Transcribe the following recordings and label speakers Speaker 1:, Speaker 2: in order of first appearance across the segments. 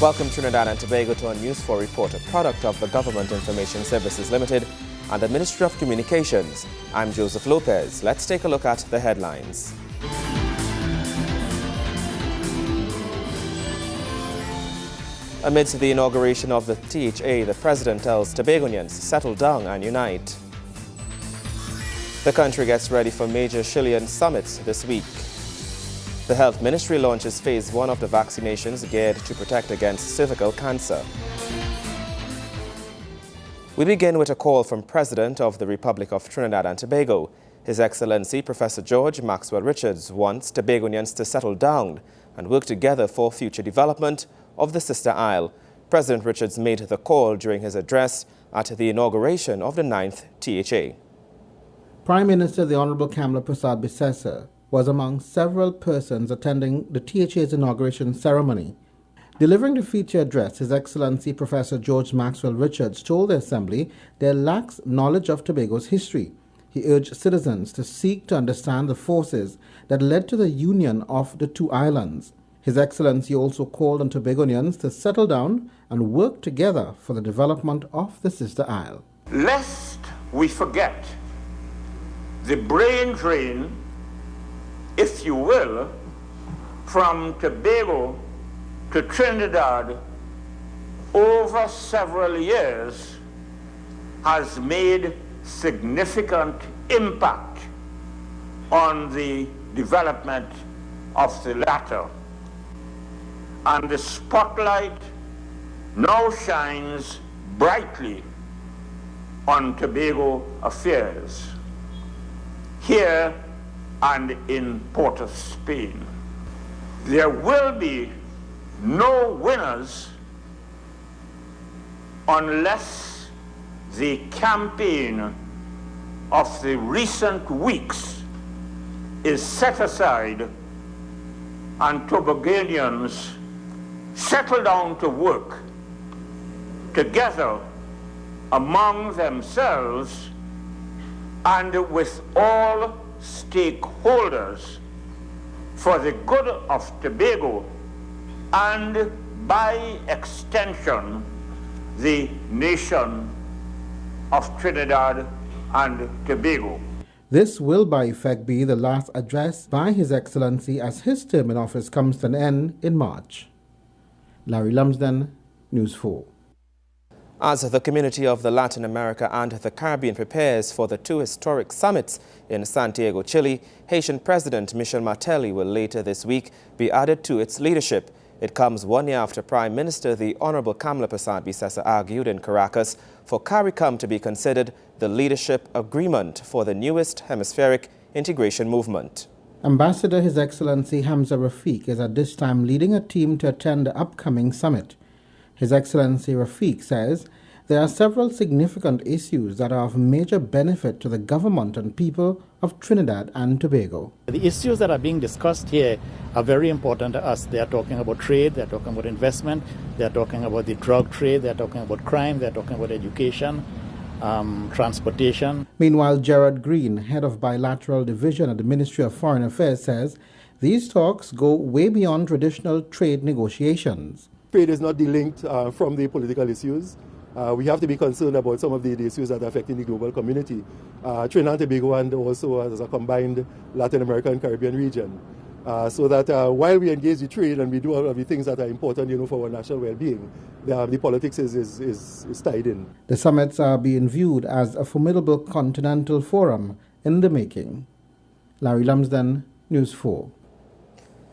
Speaker 1: Welcome Trinidad and Tobago to a News 4 report, a product of the Government Information Services Limited and the Ministry of Communications. I'm Joseph Lopez. Let's take a look at the headlines. Amidst the inauguration of the THA, the President tells Tobagonians to settle down and unite. The country gets ready for major Chilean summits this week. The Health Ministry launches Phase 1 of the vaccinations geared to protect against cervical cancer. We begin with a call from President of the Republic of Trinidad and Tobago. His Excellency Professor George Maxwell Richards wants Tobagonians to settle down and work together for future development of the sister isle. President Richards made the call during his address at the inauguration of the 9th THA.
Speaker 2: Prime Minister the Honorable Kamala Prasad Bissessa was among several persons attending the THA's inauguration ceremony. Delivering the feature address, His Excellency Professor George Maxwell Richards told the Assembly there lacks knowledge of Tobago's history. He urged citizens to seek to understand the forces that led to the union of the two islands. His Excellency also called on Tobagonians to settle down and work together for the development of the sister isle.
Speaker 3: Lest we forget the brain drain, if you will, from Tobago to Trinidad over several years has made significant impact on the development of the latter. And the spotlight now shines brightly on Tobago affairs here and in Port of Spain. There will be no winners unless the campaign of the recent weeks is set aside and Tobaganians settle down to work together among themselves and with all stakeholders for the good of Tobago and by extension the nation of Trinidad and Tobago.
Speaker 2: This will by effect be the last address by His Excellency as his term in office comes to an end in March. Larry Lumsden, News 4.
Speaker 1: As the community of the Latin America and the Caribbean prepares for the two historic summits in Santiago, Chile, Haitian President Michel Martelly will later this week be added to its leadership. It comes 1 year after Prime Minister the Honorable Kamala Prasad Bissessa argued in Caracas for CARICOM to be considered the leadership agreement for the newest hemispheric integration movement.
Speaker 2: Ambassador His Excellency Hamza Rafiq is at this time leading a team to attend the upcoming summit. His Excellency Rafiq says there are several significant issues that are of major benefit to the government and people of Trinidad and Tobago.
Speaker 4: The issues that are being discussed here are very important to us. They are talking about trade, they are talking about investment, they are talking about the drug trade, they are talking about crime, they are talking about education, transportation.
Speaker 2: Meanwhile, Gerard Green, head of bilateral division at the Ministry of Foreign Affairs, says these talks go way beyond traditional trade negotiations.
Speaker 5: Trade is not delinked from the political issues. We have to be concerned about some of the issues that are affecting the global community. Trinidad and Tobago and also as a combined Latin American Caribbean region. So that while we engage in trade and we do all of the things that are important, for our national well-being, the politics is tied in.
Speaker 2: The summits are being viewed as a formidable continental forum in the making. Larry Lumsden, News 4.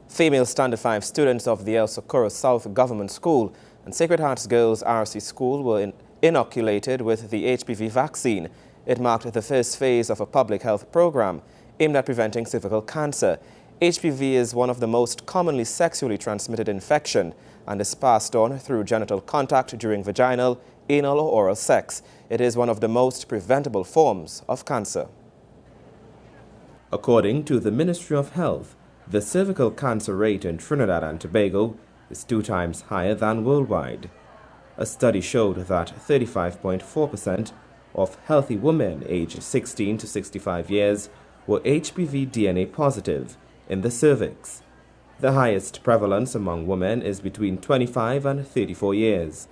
Speaker 1: Female Standard 5 students of the El Socorro South Government School and Sacred Hearts Girls RC School were inoculated with the HPV vaccine. It marked the first phase of a public health program aimed at preventing cervical cancer. HPV is one of the most commonly sexually transmitted infection and is passed on through genital contact during vaginal, anal or oral sex. It is one of the most preventable forms of cancer. According to the Ministry of Health, the cervical cancer rate in Trinidad and Tobago is 2 times higher than worldwide. A study showed that 35.4% of healthy women aged 16 to 65 years were HPV DNA positive in the cervix. The highest prevalence among women is between 25 and 34 years.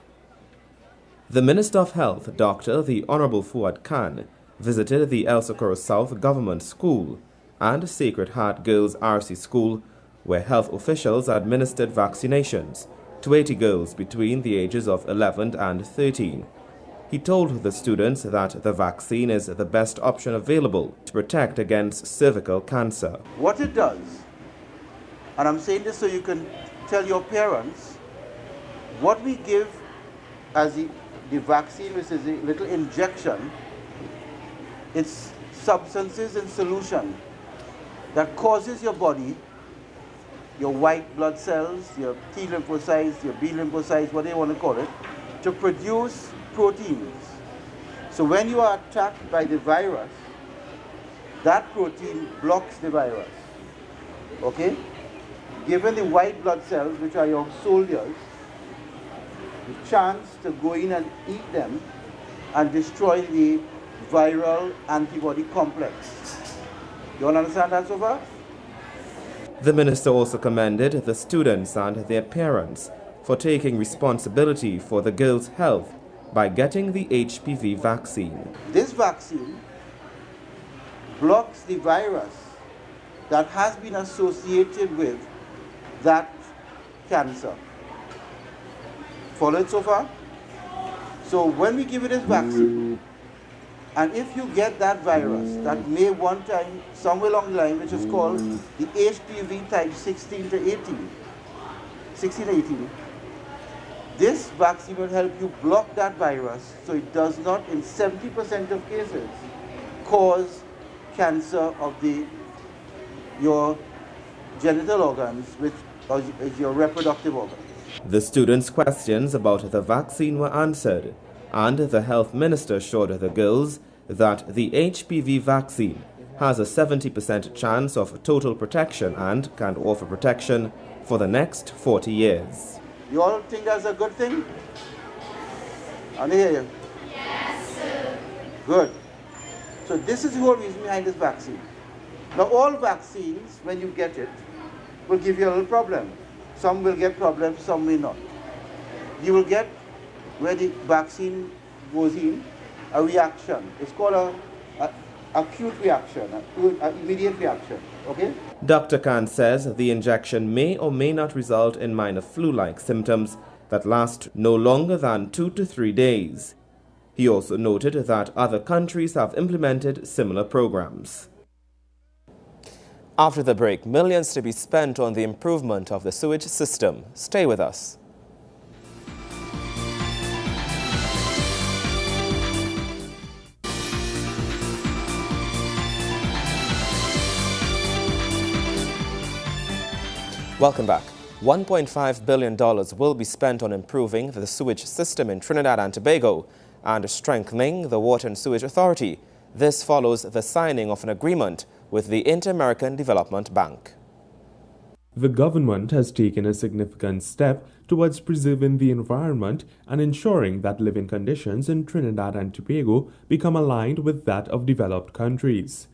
Speaker 1: The Minister of Health, Dr. the Honorable Fuad Khan, visited the El Socorro South Government School and Sacred Heart Girls RC School, where health officials administered vaccinations to 80 girls between the ages of 11 and 13. He told the students that the vaccine is the best option available to protect against cervical cancer.
Speaker 6: What it does, and I'm saying this so you can tell your parents, what we give as the vaccine, which is a little injection, it's substances in solution that causes your body, your white blood cells, your T lymphocytes, your B lymphocytes, whatever you want to call it, to produce proteins. So when you are attacked by the virus, that protein blocks the virus. Okay? Given the white blood cells, which are your soldiers, the chance to go in and eat them and destroy the viral antibody complex. You all understand that so far?
Speaker 1: The minister also commended the students and their parents for taking responsibility for the girls' health by getting the HPV vaccine.
Speaker 6: This vaccine blocks the virus that has been associated with that cancer. Follow it so far? So when we give you this vaccine, and if you get that virus that may one time, somewhere along the line, which is called the HPV type 16 to 18, this vaccine will help you block that virus so it does not, in 70% of cases, cause cancer of your genital organs, which is your reproductive organs.
Speaker 1: The students' questions about the vaccine were answered, and the health minister assured the girls that the HPV vaccine has a 70% chance of total protection and can offer protection for the next 40 years.
Speaker 6: You all think that's a good thing? I hear you.
Speaker 7: Yes, sir.
Speaker 6: Good. So this is the whole reason behind this vaccine. Now all vaccines, when you get it, will give you a little problem. Some will get problems, some may not. You will get, where the vaccine goes in, a reaction. It's called an acute reaction, an immediate reaction, okay?
Speaker 1: Dr. Khan says the injection may or may not result in minor flu-like symptoms that last no longer than 2 to 3 days. He also noted that other countries have implemented similar programs. After the break, millions to be spent on the improvement of the sewage system. Stay with us. Welcome back. $1.5 billion will be spent on improving the sewage system in Trinidad and Tobago and strengthening the Water and Sewage Authority. This follows the signing of an agreement with the InterAmerican Development Bank.
Speaker 8: The government has taken a significant step towards preserving the environment and ensuring that living conditions in Trinidad and Tobago become aligned with that of developed countries.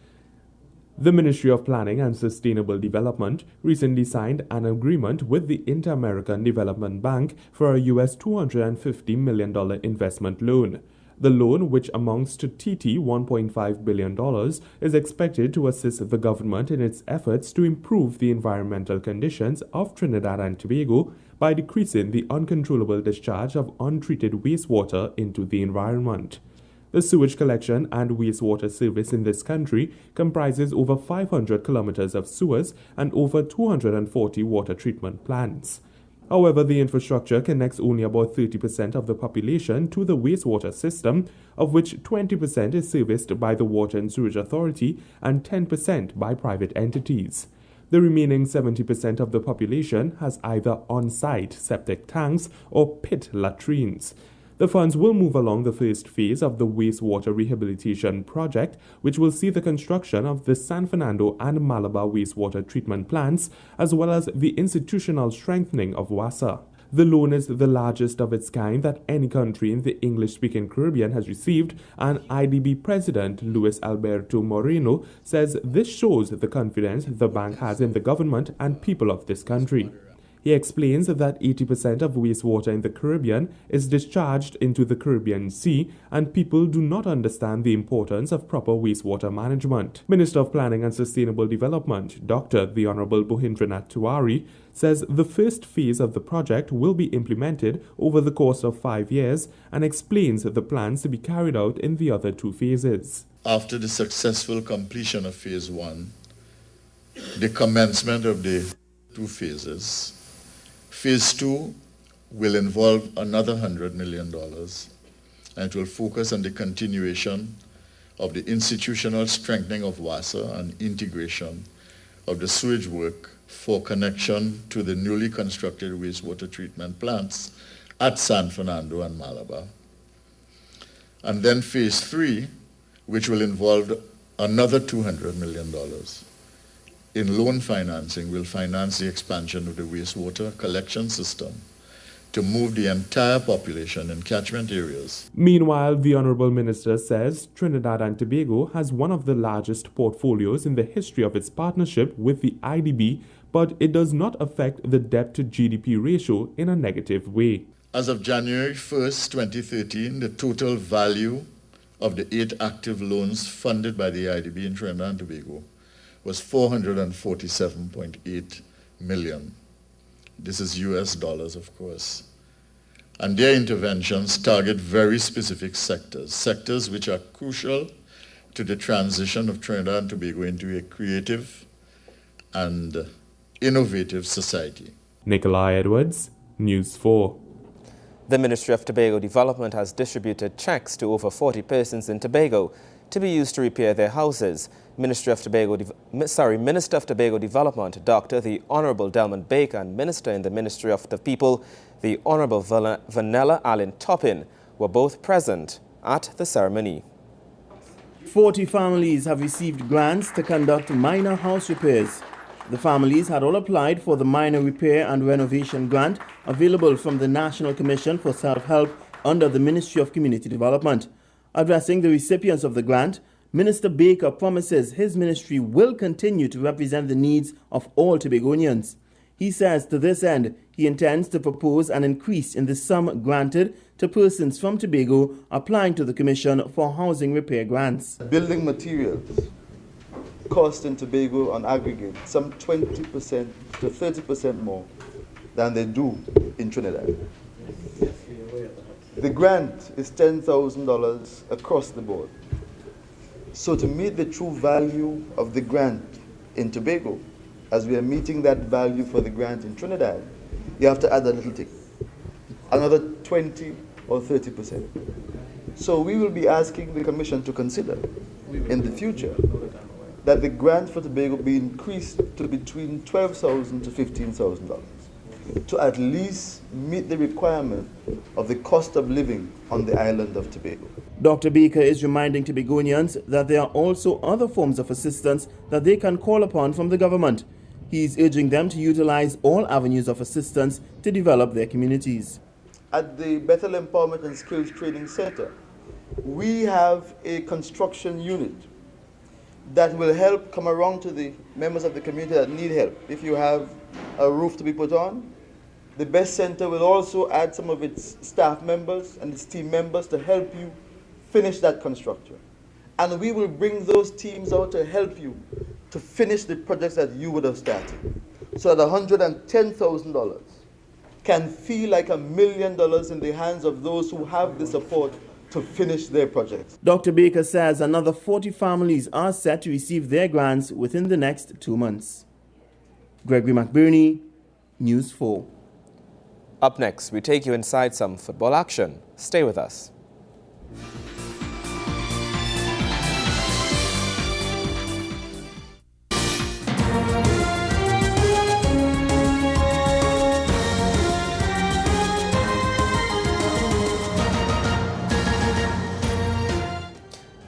Speaker 8: The Ministry of Planning and Sustainable Development recently signed an agreement with the InterAmerican Development Bank for a US $250 million investment loan. The loan, which amounts to TT $1.5 billion, is expected to assist the government in its efforts to improve the environmental conditions of Trinidad and Tobago by decreasing the uncontrollable discharge of untreated wastewater into the environment. The sewage collection and wastewater service in this country comprises over 500 kilometers of sewers and over 240 water treatment plants. However, the infrastructure connects only about 30% of the population to the wastewater system, of which 20% is serviced by the Water and Sewage Authority and 10% by private entities. The remaining 70% of the population has either on-site septic tanks or pit latrines. The funds will move along the first phase of the wastewater rehabilitation project, which will see the construction of the San Fernando and Malabar wastewater treatment plants, as well as the institutional strengthening of WASA. The loan is the largest of its kind that any country in the English-speaking Caribbean has received, and IDB President Luis Alberto Moreno says this shows the confidence the bank has in the government and people of this country. He explains that 80% of wastewater in the Caribbean is discharged into the Caribbean Sea, and people do not understand the importance of proper wastewater management. Minister of Planning and Sustainable Development, Dr. The Honorable Bohindranath Tiwari, says the first phase of the project will be implemented over the course of 5 years and explains the plans to be carried out in the other 2 phases.
Speaker 9: After the successful completion of phase 1, the commencement of the 2 phases, Phase 2 will involve another $100 million, and it will focus on the continuation of the institutional strengthening of WASA and integration of the sewage work for connection to the newly constructed wastewater treatment plants at San Fernando and Malabar. And then Phase 3, which will involve another $200 million. In loan financing, will finance the expansion of the wastewater collection system to move the entire population in catchment areas.
Speaker 8: Meanwhile, the Honorable Minister says Trinidad and Tobago has one of the largest portfolios in the history of its partnership with the IDB, but it does not affect the debt-to-GDP ratio in a negative way.
Speaker 9: As of January 1st, 2013, the total value of the 8 active loans funded by the IDB in Trinidad and Tobago was $447.8 million. This is US dollars, of course. And their interventions target very specific sectors which are crucial to the transition of Trinidad and Tobago into a creative and innovative society.
Speaker 8: Nikolai Edwards, News 4.
Speaker 1: The Ministry of Tobago Development has distributed checks to over 40 persons in Tobago to be used to repair their houses. Minister of Tobago Development, Dr. the Honorable Delmond Baker, and Minister in the Ministry of the People, the Honorable Vanella Allen Toppin, were both present at the ceremony.
Speaker 10: 40 families have received grants to conduct minor house repairs. The families had all applied for the minor repair and renovation grant available from the National Commission for Self-Help under the Ministry of Community Development. Addressing the recipients of the grant, Minister Baker promises his ministry will continue to represent the needs of all Tobagonians. He says to this end, he intends to propose an increase in the sum granted to persons from Tobago applying to the Commission for housing repair grants.
Speaker 11: Building materials cost in Tobago on aggregate some 20% to 30% more than they do in Trinidad. The grant is $10,000 across the board. So to meet the true value of the grant in Tobago, as we are meeting that value for the grant in Trinidad, you have to add a little thing, another 20 or 30%. So we will be asking the Commission to consider in the future that the grant for Tobago be increased to between $12,000 to $15,000 to at least meet the requirement of the cost of living on the island of Tobago.
Speaker 10: Dr. Baker is reminding Tobagonians that there are also other forms of assistance that they can call upon from the government. He is urging them to utilize all avenues of assistance to develop their communities.
Speaker 11: At the Bethel Empowerment and Skills Training Center, we have a construction unit that will help come around to the members of the community that need help. If you have a roof to be put on, the BEST Center will also add some of its staff members and its team members to help you finish that construction. And we will bring those teams out to help you to finish the projects that you would have started. So that $110,000 can feel like $1 million in the hands of those who have the support to finish their projects.
Speaker 10: Dr. Baker says another 40 families are set to receive their grants within the next 2 months. Gregory McBurney, News 4.
Speaker 1: Up next, we take you inside some football action. Stay with us.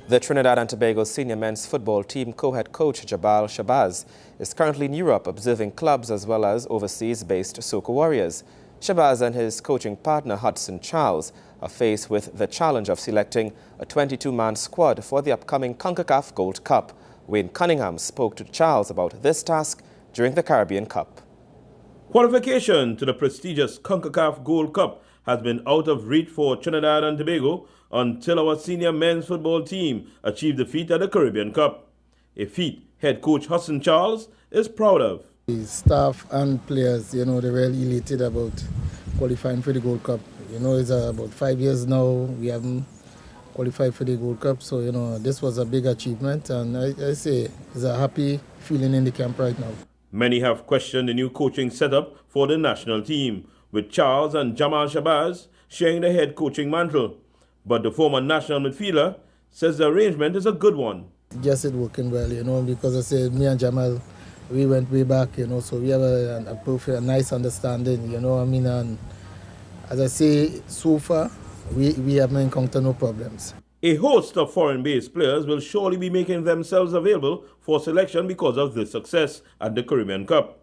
Speaker 1: The Trinidad and Tobago senior men's football team co-head coach Jabal Shabazz is currently in Europe observing clubs as well as overseas-based soccer warriors. Shabazz and his coaching partner Hudson Charles are faced with the challenge of selecting a 22-man squad for the upcoming CONCACAF Gold Cup. Wayne Cunningham spoke to Charles about this task during the Caribbean Cup.
Speaker 12: Qualification to the prestigious CONCACAF Gold Cup has been out of reach for Trinidad and Tobago until our senior men's football team achieved the feat at the Caribbean Cup, a feat head coach Hudson Charles is proud of.
Speaker 13: The staff and players, they're really elated about qualifying for the Gold Cup. It's about 5 years now we haven't qualified for the Gold Cup, so this was a big achievement, and I say it's a happy feeling in the camp right now.
Speaker 12: Many have questioned the new coaching setup for the national team, with Charles and Jamal Shabazz sharing the head coaching mantle. But the former national midfielder says the arrangement is a good one.
Speaker 13: Just it working well, because I said me and Jamal, we went way back, so we have a perfect, nice understanding, and as I say, so far, we haven't encountered no problems.
Speaker 12: A host of foreign-based players will surely be making themselves available for selection because of this success at the Caribbean Cup.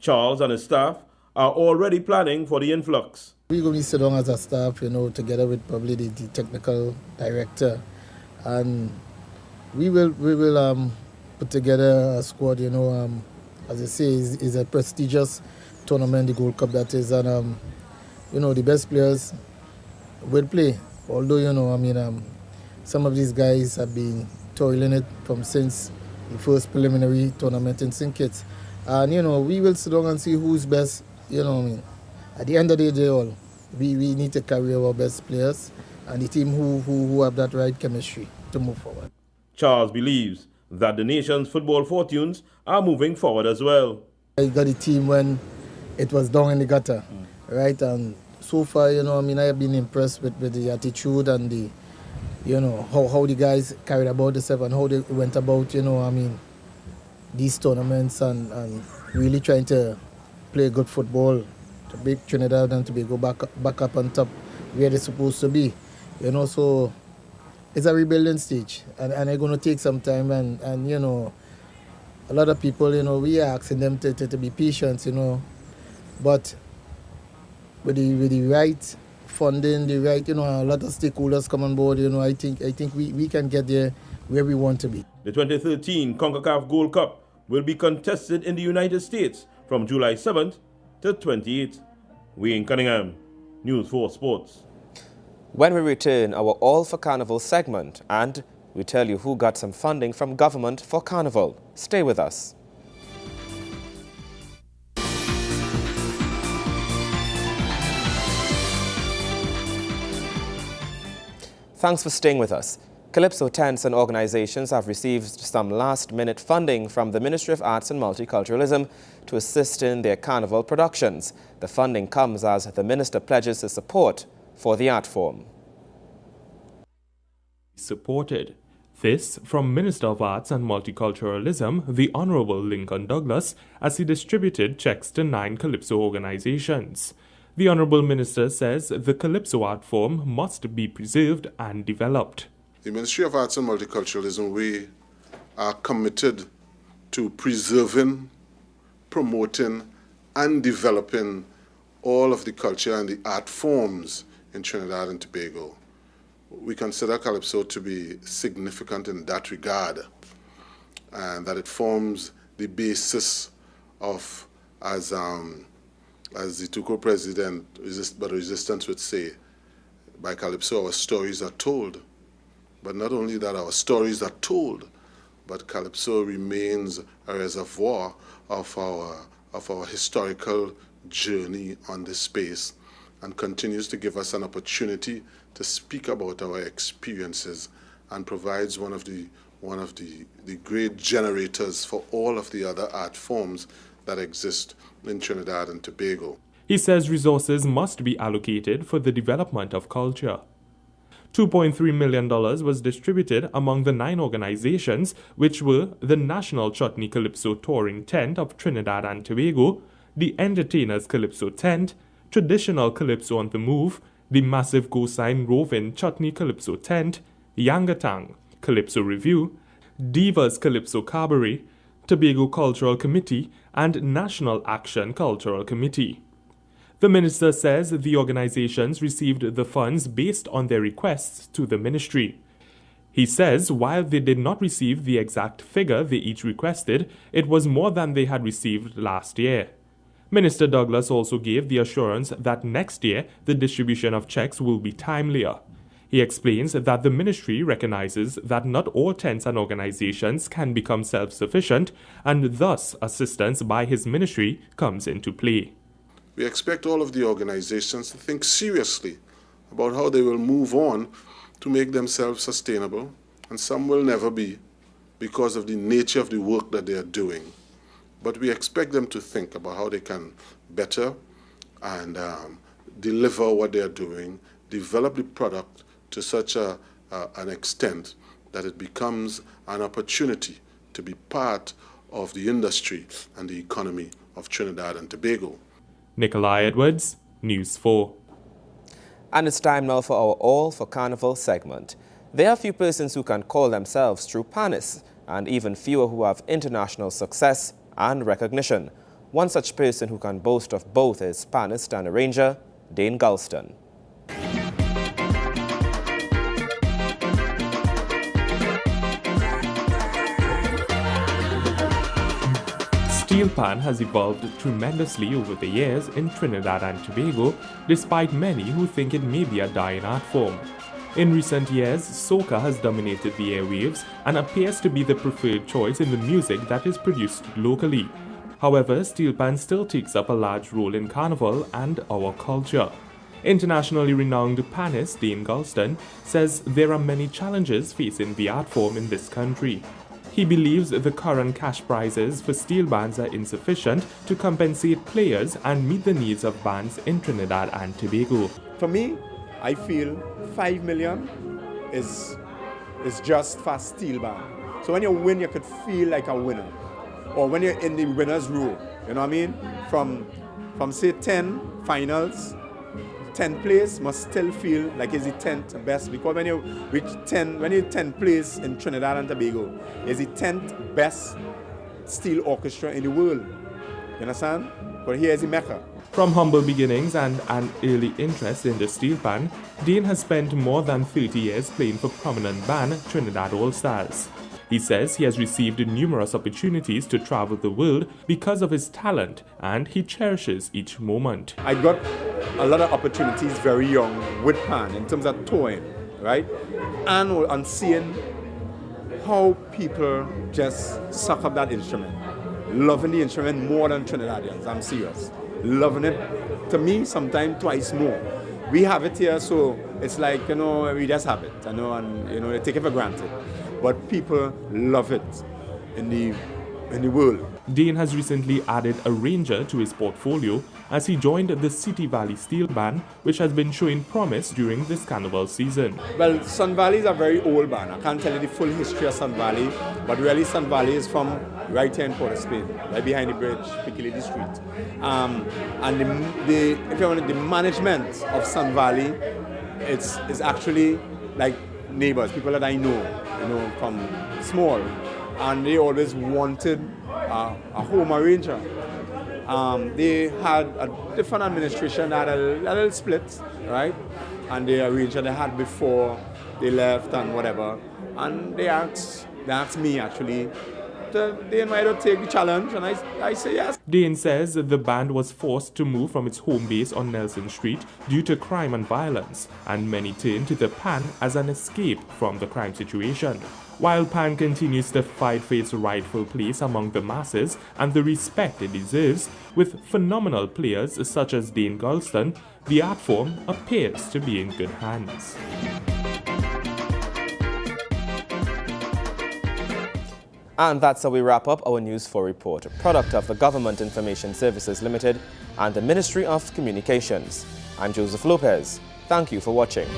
Speaker 12: Charles and his staff are already planning for the influx.
Speaker 13: We're going to sit down as a staff, together with probably the technical director, and we will put together a squad, as I say, is a prestigious tournament, the Gold Cup that is, and the best players will play. Although, some of these guys have been toiling it from since the first preliminary tournament in St. Kitts. And, we will sit down and see who's best, At the end of the day, we need to carry our best players and the team who have that right chemistry to move forward.
Speaker 12: Charles believes that the nation's football fortunes are moving forward as well.
Speaker 13: I got the team when it was down in the gutter, right? And so far, I have been impressed with the attitude and the, how the guys carried about themselves and how they went about, these tournaments and really trying to play good football to make Trinidad and Tobago back up on top where they're supposed to be, so it's a rebuilding stage and it's going to take some time and a lot of people, we are asking them to be patient, but with the right funding, the right, a lot of stakeholders come on board, I think we can get there where we want to be.
Speaker 12: The 2013 CONCACAF Gold Cup will be contested in the United States from July 7th to 28th. Wayne Cunningham, News 4 Sports.
Speaker 1: When we return, our All for Carnival segment, and we tell you who got some funding from government for Carnival. Stay with us. Thanks for staying with us. Calypso tents and organizations have received some last-minute funding from the Ministry of Arts and Multiculturalism to assist in their carnival productions. The funding comes as the minister pledges his support for the art form.
Speaker 8: Supported. This from Minister of Arts and Multiculturalism, the Honorable Lincoln Douglas, as he distributed checks to 9 Calypso organizations. The Honorable Minister says the Calypso art form must be preserved and developed.
Speaker 14: The Ministry of Arts and Multiculturalism, we are committed to preserving, promoting, and developing all of the culture and the art forms in Trinidad and Tobago. We consider Calypso to be significant in that regard, and that it forms the basis of, as the Tuco president, Resistance would say, by Calypso, our stories are told. But not only that, our stories are told, but Calypso remains a reservoir of our historical journey on this space and continues to give us an opportunity to speak about our experiences and provides one of the great generators for all of the other art forms that exist in Trinidad and Tobago.
Speaker 8: He says resources must be allocated for the development of culture. $2.3 million was distributed among the 9 organizations, which were the National Chutney Calypso Touring Tent of Trinidad and Tobago, the Entertainers Calypso Tent, Traditional Calypso on the Move, the Massive Go-Sign Roving Chutney Calypso Tent, Yangatang Calypso Review, Divas Calypso Cabaret, Tobago Cultural Committee, and National Action Cultural Committee. The minister says the organizations received the funds based on their requests to the ministry. He says while they did not receive the exact figure they each requested, it was more than they had received last year. Minister Douglas also gave the assurance that next year the distribution of checks will be timelier. He explains that the ministry recognizes that not all tents and organizations can become self-sufficient, and thus assistance by his ministry comes into play.
Speaker 14: We expect all of the organizations to think seriously about how they will move on to make themselves sustainable, and some will never be because of the nature of the work that they are doing. But we expect them to think about how they can better and deliver what they are doing, develop the product to such an extent that it becomes an opportunity to be part of the industry and the economy of Trinidad and Tobago.
Speaker 8: Nikolai Edwards, News 4.
Speaker 1: And it's time now for our All for Carnival segment. There are few persons who can call themselves true panists, and even fewer who have international success and recognition. One such person who can boast of both is panist and arranger Dane Galston.
Speaker 8: Steel pan has evolved tremendously over the years in Trinidad and Tobago, despite many who think it may be a dying art form. In recent years, soca has dominated the airwaves and appears to be the preferred choice in the music that is produced locally. However, steel pan still takes up a large role in carnival and our culture. Internationally renowned panist Dane Galston says there are many challenges facing the art form in this country. He believes the current cash prizes for steel bands are insufficient to compensate players and meet the needs of bands in Trinidad and Tobago.
Speaker 15: For me, I feel 5 million is just for a steel band. So when you win, you could feel like a winner. Or when you're in the winner's row, you know what I mean? From say 10 finals, 10th place must still feel like it's the 10th best, because when you reach 10, when you're 10th place in Trinidad and Tobago, it's the 10th best steel orchestra in the world. You understand? But here's the Mecca.
Speaker 8: From humble beginnings and an early interest in the steel pan, Dane has spent more than 30 years playing for prominent band Trinidad All Stars. He says he has received numerous opportunities to travel the world because of his talent, and he cherishes each moment.
Speaker 15: I got a lot of opportunities very young with pan in terms of touring, right? And seeing how people just suck up that instrument, loving the instrument more than Trinidadians. I'm serious. Loving it, to me, sometimes twice more. We have it here, so it's like, you know, we just have it, you know, and, you know, they take it for granted. But people love it in the world.
Speaker 8: Dane has recently added a ranger to his portfolio as he joined the City Valley Steel Band, which has been showing promise during this carnival season.
Speaker 15: Well, Sun Valley is a very old band. I can't tell you the full history of Sun Valley, but really Sun Valley is from right here in Port of Spain, right behind the bridge, Piccadilly Street. And if you want the management of Sun Valley, it's actually like neighbors, people that I know, you know, from small, and they always wanted a home arranger. They had a different administration that had a little split, right? And the arranger they had before they left and whatever, and they asked me actually, they invited to take the challenge, and I say yes.
Speaker 8: Dane says the band was forced to move from its home base on Nelson Street due to crime and violence, and many turned to the pan as an escape from the crime situation. While pan continues to fight for its rightful place among the masses and the respect it deserves, with phenomenal players such as Dane Galston, the art form appears to be in good hands.
Speaker 1: And that's how we wrap up our News 4 report, a product of the Government Information Services Limited and the Ministry of Communications. I'm Joseph Lopez. Thank you for watching.